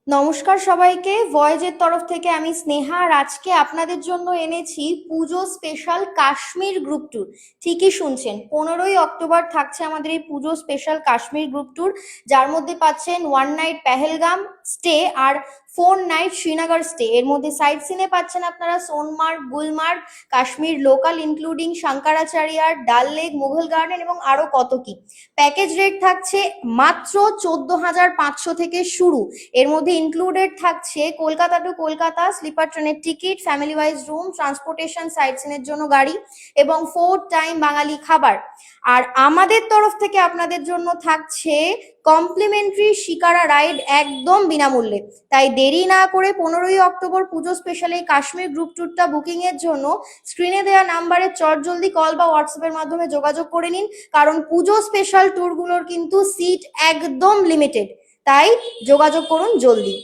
নমস্কার সবাইকে, ভয়েজের তরফ থেকে আমি স্নেহা। আর আজকে আপনাদের জন্য এনেছি পুজো স্পেশাল কাশ্মীর গ্রুপ ট্যুর। ঠিকই শুনছেন, 15ই অক্টোবর থাকছে আমাদের এই পুজো স্পেশাল কাশ্মীর গ্রুপ ট্যুর, যার মধ্যে পাচ্ছেন 1 নাইট পেহেলগাম স্টে আর 4 নাইট শ্রীনগর স্টে। এর মধ্যে সাইট সিনে পাচ্ছেন আপনারা সোনমার্গ, গুলমার্গ, কাশ্মীর লোকাল ইনক্লুডিং শঙ্করাচার্য, ডাল লেক, মুঘল গার্ডেন এবং আরো কত কি। প্যাকেজ রেট থাকছে মাত্র 14,500 থেকে শুরু। এর মধ্যে ইনক্লুডেড থাকছে কলকাতা টু কলকাতা স্লিপার ট্রেনের ticket, family wise room, transportation, সাইট সিনের জন্য গাড়ি এবং 4 টাইম বাঙালি খাবার। আর আমাদের তরফ থেকে আপনাদের জন্য থাকছে কমপ্লিমেন্টারি শিকারা রাইড একদম বিনামূল্যে। তাই দেরি না করে 15ই অক্টোবর পুজো স্পেশাল এই কাশ্মীর গ্রুপ ট্যুরটা বুকিং এর জন্য স্ক্রিনে দেওয়া নাম্বারে চটজলদি কল বা হোয়াটসঅ্যাপের মাধ্যমে যোগাযোগ করে নিন, কারণ পুজো স্পেশাল ট্যুরগুলোর কিন্তু সিট একদম লিমিটেড। তাই যোগাযোগ করুন জলদি।